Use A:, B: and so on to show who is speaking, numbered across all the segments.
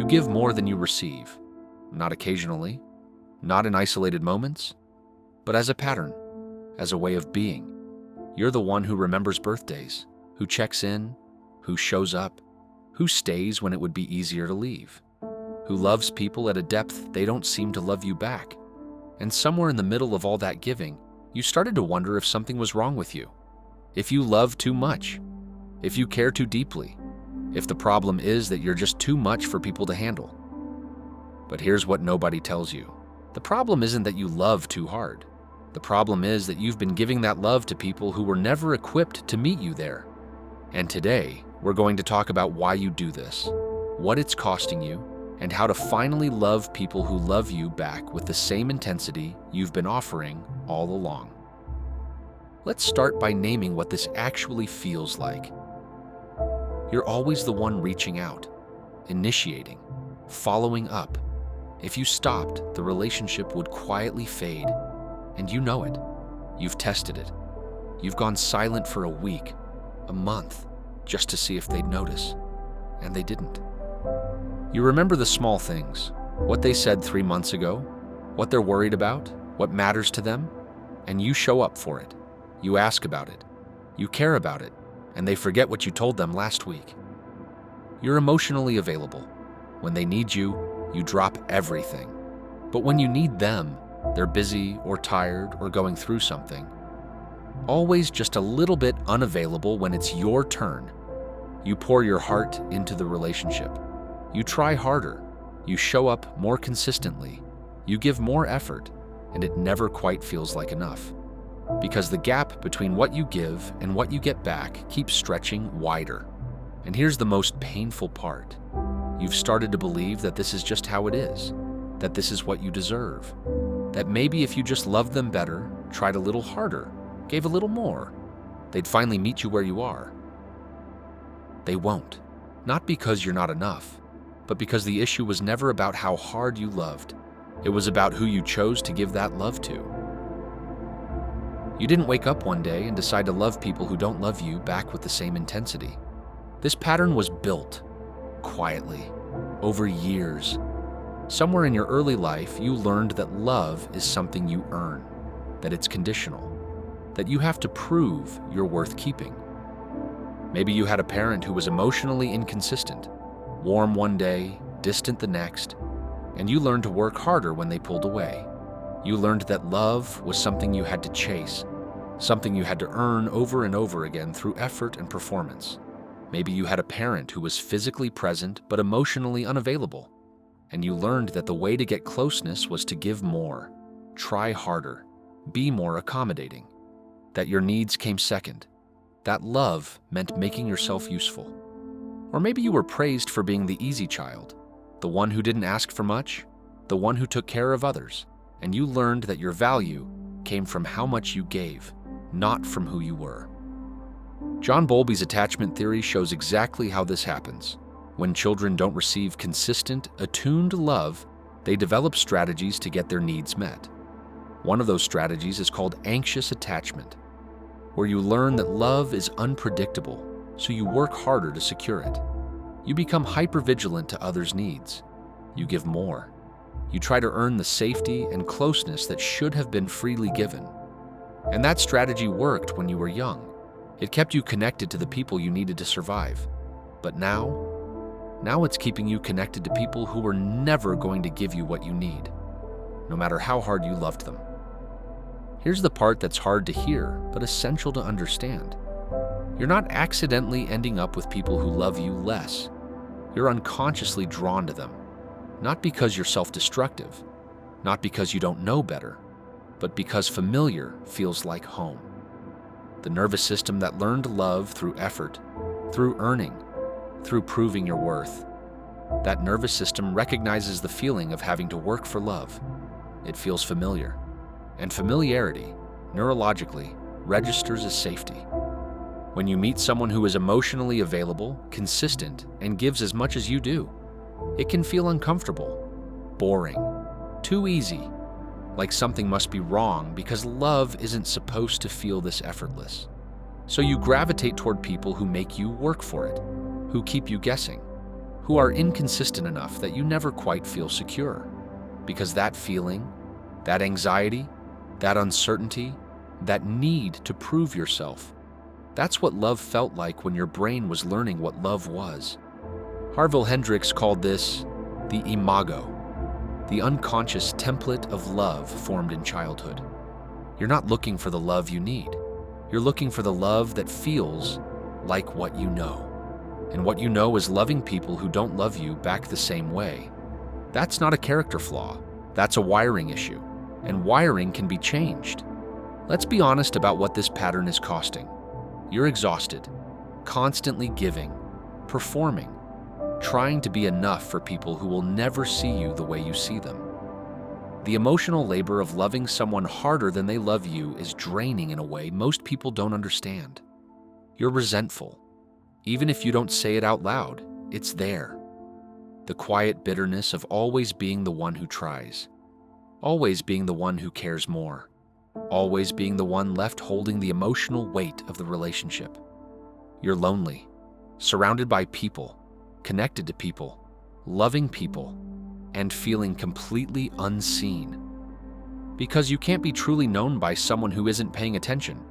A: You give more than you receive, not occasionally, not in isolated moments, but as a pattern, as a way of being. You're the one who remembers birthdays, who checks in, who shows up, who stays when it would be easier to leave, who loves people at a depth they don't seem to love you back. And somewhere in the middle of all that giving, you started to wonder if something was wrong with you, if you love too much, if you care too deeply, if the problem is that you're just too much for people to handle. But here's what nobody tells you. The problem isn't that you love too hard. The problem is that you've been giving that love to people who were never equipped to meet you there. And today, we're going to talk about why you do this, what it's costing you, and how to finally love people who love you back with the same intensity you've been offering all along. Let's start by naming what this actually feels like. You're always the one reaching out, initiating, following up. If you stopped, the relationship would quietly fade, and you know it. You've tested it. You've gone silent for a week, a month, just to see if they'd notice, and they didn't. You remember the small things, what they said 3 months ago, what they're worried about, what matters to them, and you show up for it. You ask about it. You care about it, and they forget what you told them last week. You're emotionally available. When they need you, you drop everything. But when you need them, they're busy or tired or going through something. Always just a little bit unavailable when it's your turn. You pour your heart into the relationship. You try harder. You show up more consistently. You give more effort, and it never quite feels like enough. Because the gap between what you give and what you get back keeps stretching wider. And here's the most painful part. You've started to believe that this is just how it is, that this is what you deserve, that maybe if you just loved them better, tried a little harder, gave a little more, they'd finally meet you where you are. They won't. Not because you're not enough, but because the issue was never about how hard you loved. It was about who you chose to give that love to. You didn't wake up one day and decide to love people who don't love you back with the same intensity. This pattern was built, quietly, over years. Somewhere in your early life, you learned that love is something you earn, that it's conditional, that you have to prove you're worth keeping. Maybe you had a parent who was emotionally inconsistent, warm one day, distant the next, and you learned to work harder when they pulled away. You learned that love was something you had to chase, something you had to earn over and over again through effort and performance. Maybe you had a parent who was physically present but emotionally unavailable, and you learned that the way to get closeness was to give more, try harder, be more accommodating, that your needs came second, that love meant making yourself useful. Or maybe you were praised for being the easy child, the one who didn't ask for much, the one who took care of others, and you learned that your value came from how much you gave, not from who you were. John Bowlby's attachment theory shows exactly how this happens. When children don't receive consistent, attuned love, they develop strategies to get their needs met. One of those strategies is called anxious attachment, where you learn that love is unpredictable, so you work harder to secure it. You become hypervigilant to others' needs. You give more. You try to earn the safety and closeness that should have been freely given. And that strategy worked when you were young. It kept you connected to the people you needed to survive. But now it's keeping you connected to people who were never going to give you what you need, no matter how hard you loved them. Here's the part that's hard to hear, but essential to understand. You're not accidentally ending up with people who love you less. You're unconsciously drawn to them, not because you're self-destructive, not because you don't know better, but because familiar feels like home. The nervous system that learned love through effort, through earning, through proving your worth. That nervous system recognizes the feeling of having to work for love. It feels familiar. And familiarity, neurologically, registers as safety. When you meet someone who is emotionally available, consistent, and gives as much as you do, it can feel uncomfortable, boring, too easy, like something must be wrong because love isn't supposed to feel this effortless. So you gravitate toward people who make you work for it, who keep you guessing, who are inconsistent enough that you never quite feel secure. Because that feeling, that anxiety, that uncertainty, that need to prove yourself, that's what love felt like when your brain was learning what love was. Harville Hendrix called this the imago, the unconscious template of love formed in childhood. You're not looking for the love you need. You're looking for the love that feels like what you know. And what you know is loving people who don't love you back the same way. That's not a character flaw. That's a wiring issue. And wiring can be changed. Let's be honest about what this pattern is costing. You're exhausted, constantly giving, performing, trying to be enough for people who will never see you the way you see them. The emotional labor of loving someone harder than they love you is draining in a way most people don't understand. You're resentful. Even if you don't say it out loud, it's there. The quiet bitterness of always being the one who tries, always being the one who cares more, always being the one left holding the emotional weight of the relationship. You're lonely, surrounded by people, connected to people, loving people, and feeling completely unseen. Because you can't be truly known by someone who isn't paying attention.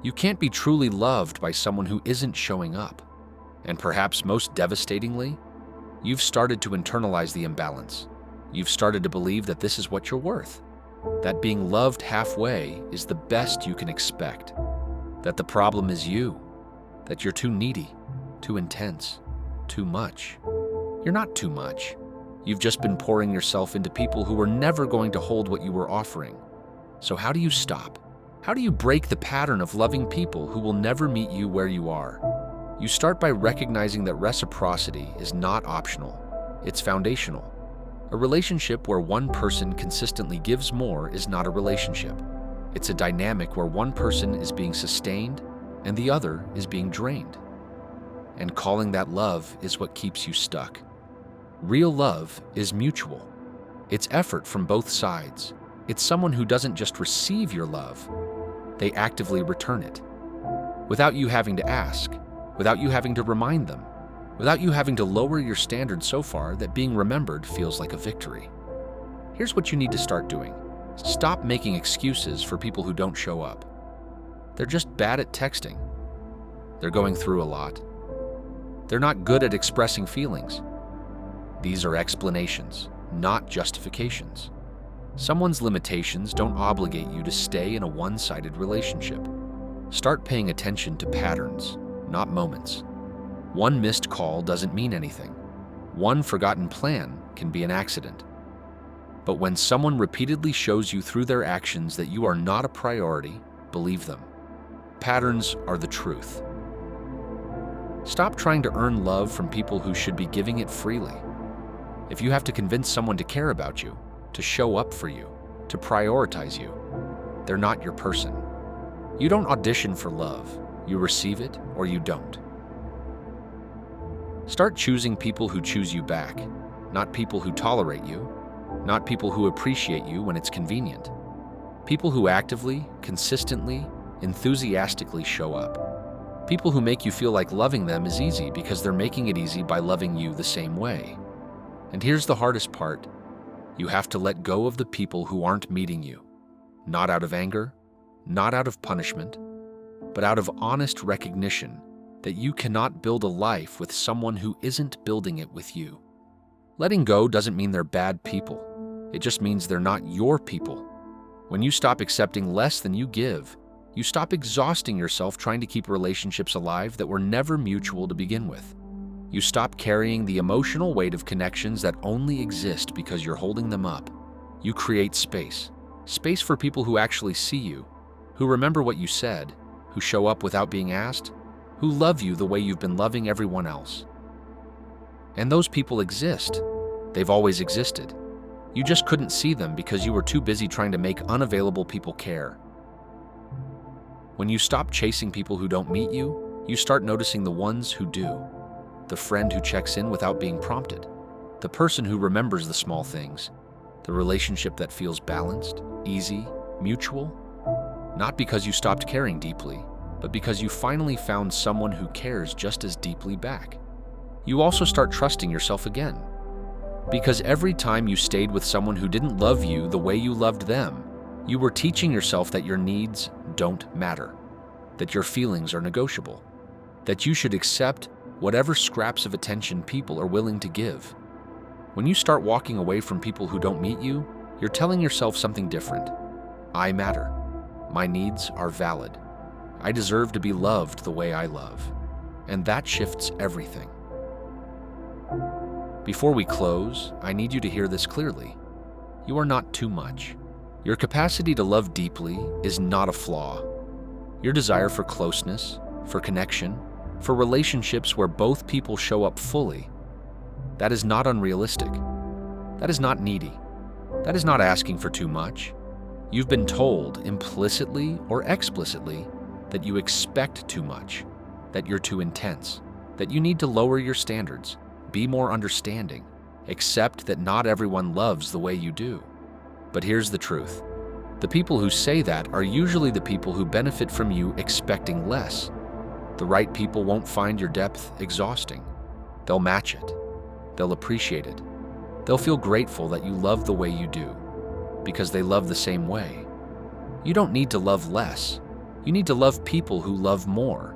A: You can't be truly loved by someone who isn't showing up. And perhaps most devastatingly, you've started to internalize the imbalance. You've started to believe that this is what you're worth, that being loved halfway is the best you can expect, that the problem is you, that you're too needy, too intense, too much. You're not too much. You've just been pouring yourself into people who were never going to hold what you were offering. So how do you stop? How do you break the pattern of loving people who will never meet you where you are? You start by recognizing that reciprocity is not optional. It's foundational. A relationship where one person consistently gives more is not a relationship. It's a dynamic where one person is being sustained and the other is being drained. And calling that love is what keeps you stuck. Real love is mutual. It's effort from both sides. It's someone who doesn't just receive your love, they actively return it. Without you having to ask, without you having to remind them, without you having to lower your standards so far that being remembered feels like a victory. Here's what you need to start doing. Stop making excuses for people who don't show up. They're just bad at texting. They're going through a lot. They're not good at expressing feelings. These are explanations, not justifications. Someone's limitations don't obligate you to stay in a one-sided relationship. Start paying attention to patterns, not moments. One missed call doesn't mean anything. One forgotten plan can be an accident. But when someone repeatedly shows you through their actions that you are not a priority, believe them. Patterns are the truth. Stop trying to earn love from people who should be giving it freely. If you have to convince someone to care about you, to show up for you, to prioritize you, they're not your person. You don't audition for love. You receive it or you don't. Start choosing people who choose you back, not people who tolerate you, not people who appreciate you when it's convenient. People who actively, consistently, enthusiastically show up. People who make you feel like loving them is easy because they're making it easy by loving you the same way. And here's the hardest part. You have to let go of the people who aren't meeting you, not out of anger, not out of punishment, but out of honest recognition that you cannot build a life with someone who isn't building it with you. Letting go doesn't mean they're bad people. It just means they're not your people. When you stop accepting less than you give, you stop exhausting yourself trying to keep relationships alive that were never mutual to begin with. You stop carrying the emotional weight of connections that only exist because you're holding them up. You create space. Space for people who actually see you, who remember what you said, who show up without being asked, who love you the way you've been loving everyone else. And those people exist. They've always existed. You just couldn't see them because you were too busy trying to make unavailable people care. When you stop chasing people who don't meet you, you start noticing the ones who do. The friend who checks in without being prompted. The person who remembers the small things. The relationship that feels balanced, easy, mutual. Not because you stopped caring deeply, but because you finally found someone who cares just as deeply back. you also start trusting yourself again. Because every time you stayed with someone who didn't love you the way you loved them, you were teaching yourself that your needs don't matter, that your feelings are negotiable, that you should accept whatever scraps of attention people are willing to give. When you start walking away from people who don't meet you, you're telling yourself something different. I matter. My needs are valid. I deserve to be loved the way I love. And that shifts everything. Before we close, I need you to hear this clearly. You are not too much. Your capacity to love deeply is not a flaw. Your desire for closeness, for connection, for relationships where both people show up fully, that is not unrealistic. That is not needy. That is not asking for too much. You've been told, implicitly or explicitly, that you expect too much, that you're too intense, that you need to lower your standards, be more understanding, accept that not everyone loves the way you do. But here's the truth. The people who say that are usually the people who benefit from you expecting less. The right people won't find your depth exhausting. They'll match it. They'll appreciate it. They'll feel grateful that you love the way you do, because they love the same way. You don't need to love less. You need to love people who love more.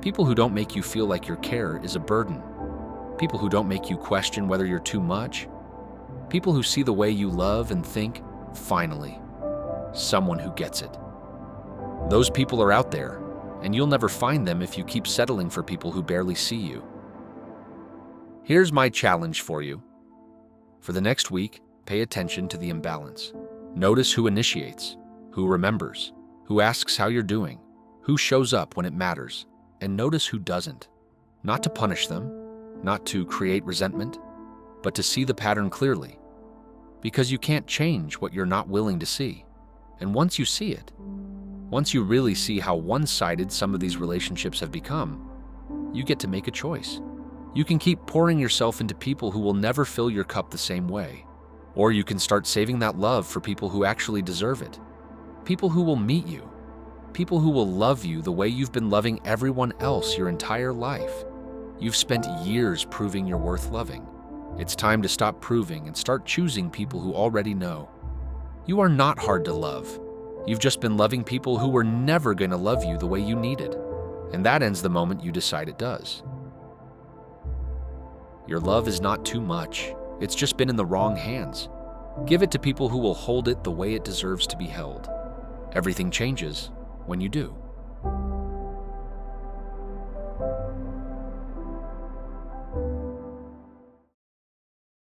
A: People who don't make you feel like your care is a burden. People who don't make you question whether you're too much. People who see the way you love and think, finally, someone who gets it. Those people are out there, and you'll never find them if you keep settling for people who barely see you. Here's my challenge for you. For the next week, pay attention to the imbalance. Notice who initiates, who remembers, who asks how you're doing, who shows up when it matters, and notice who doesn't. Not to punish them, not to create resentment, but to see the pattern clearly. Because you can't change what you're not willing to see. And once you see it, once you really see how one-sided some of these relationships have become, you get to make a choice. You can keep pouring yourself into people who will never fill your cup the same way. Or you can start saving that love for people who actually deserve it. People who will meet you. People who will love you the way you've been loving everyone else your entire life. You've spent years proving you're worth loving. It's time to stop proving and start choosing people who already know. You are not hard to love. You've just been loving people who were never going to love you the way you needed. And that ends the moment you decide it does. Your love is not too much. It's just been in the wrong hands. Give it to people who will hold it the way it deserves to be held. Everything changes when you do.